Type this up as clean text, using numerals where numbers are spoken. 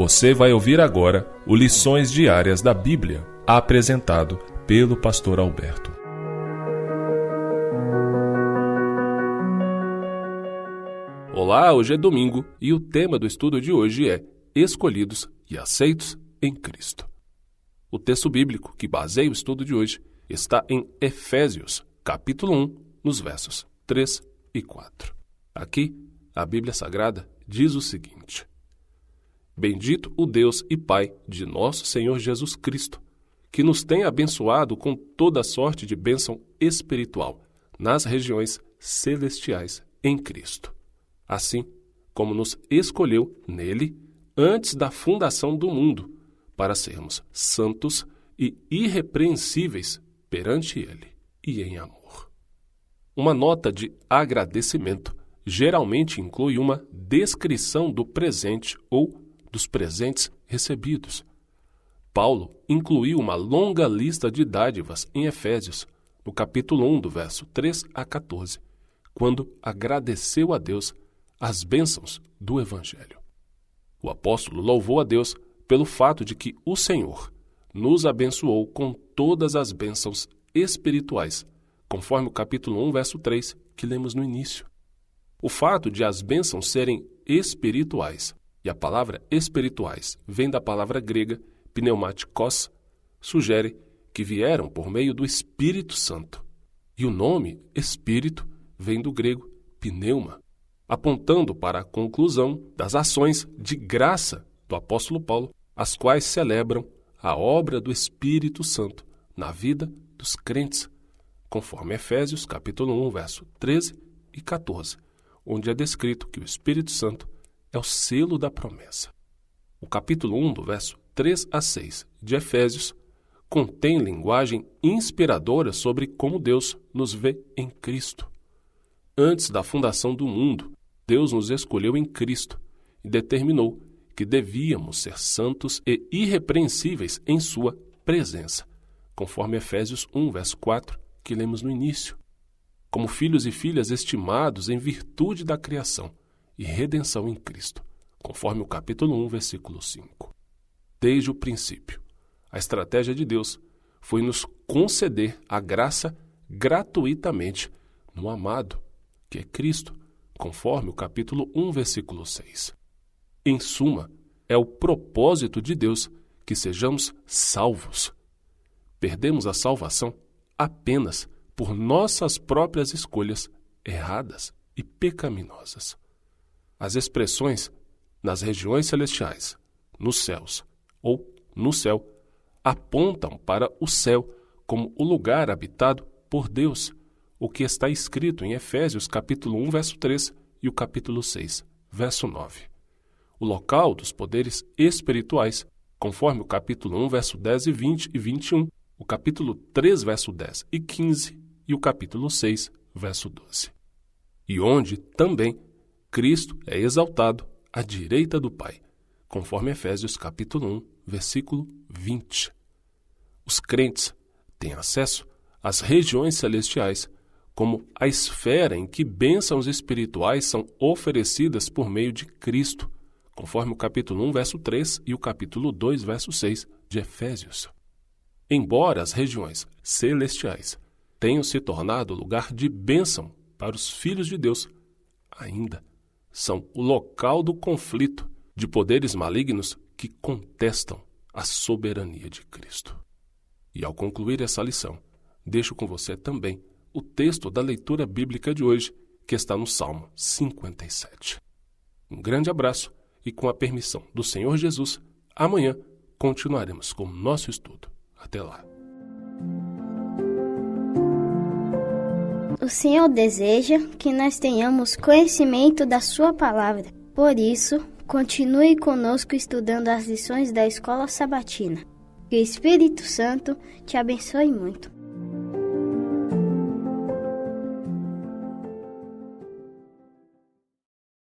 Você vai ouvir agora o Lições Diárias da Bíblia, apresentado pelo Pastor Alberto. Olá, hoje é domingo e o tema do estudo de hoje é Escolhidos e Aceitos em Cristo. O texto bíblico que baseia o estudo de hoje está em Efésios, capítulo 1, nos versos 3 e 4. Aqui, a Bíblia Sagrada diz o seguinte: Bendito o Deus e Pai de nosso Senhor Jesus Cristo, que nos tem abençoado com toda sorte de bênção espiritual nas regiões celestiais em Cristo, assim como nos escolheu nele antes da fundação do mundo, para sermos santos e irrepreensíveis perante ele e em amor. Uma nota de agradecimento geralmente inclui uma descrição do presente ou dos presentes recebidos. Paulo incluiu uma longa lista de dádivas em Efésios, no capítulo 1, do verso 3 a 14, quando agradeceu a Deus as bênçãos do Evangelho. O apóstolo louvou a Deus pelo fato de que o Senhor nos abençoou com todas as bênçãos espirituais, conforme o capítulo 1, verso 3, que lemos no início. O fato de as bênçãos serem espirituais, e a palavra espirituais vem da palavra grega pneumatikos, sugere que vieram por meio do Espírito Santo. E o nome Espírito vem do grego pneuma, apontando para a conclusão das ações de graça do apóstolo Paulo, as quais celebram a obra do Espírito Santo na vida dos crentes, conforme Efésios capítulo 1, verso 13 e 14, onde é descrito que o Espírito Santo é o selo da promessa. O capítulo 1, do verso 3 a 6 de Efésios, contém linguagem inspiradora sobre como Deus nos vê em Cristo. Antes da fundação do mundo, Deus nos escolheu em Cristo e determinou que devíamos ser santos e irrepreensíveis em sua presença, conforme Efésios 1, verso 4, que lemos no início. Como filhos e filhas estimados em virtude da criação e redenção em Cristo, conforme o capítulo 1, versículo 5. Desde o princípio, a estratégia de Deus foi nos conceder a graça gratuitamente no amado, que é Cristo, conforme o capítulo 1, versículo 6. Em suma, é o propósito de Deus que sejamos salvos. Perdemos a salvação apenas por nossas próprias escolhas erradas e pecaminosas. As expressões nas regiões celestiais, nos céus ou no céu, apontam para o céu como o lugar habitado por Deus, o que está escrito em Efésios capítulo 1, verso 3 e o capítulo 6, verso 9. O local dos poderes espirituais, conforme o capítulo 1, verso 10 e 20 e 21, o capítulo 3, verso 10 e 15 e o capítulo 6, verso 12. E onde também Cristo é exaltado à direita do Pai, conforme Efésios capítulo 1, versículo 20. Os crentes têm acesso às regiões celestiais como a esfera em que bênçãos espirituais são oferecidas por meio de Cristo, conforme o capítulo 1, verso 3 e o capítulo 2, verso 6 de Efésios. Embora as regiões celestiais tenham se tornado lugar de bênção para os filhos de Deus, ainda são o local do conflito de poderes malignos que contestam a soberania de Cristo. E ao concluir essa lição, deixo com você também o texto da leitura bíblica de hoje, que está no Salmo 57. Um grande abraço e, com a permissão do Senhor Jesus, amanhã continuaremos com o nosso estudo. Até lá. O Senhor deseja que nós tenhamos conhecimento da Sua Palavra. Por isso, continue conosco estudando as lições da Escola Sabatina. Que o Espírito Santo te abençoe muito.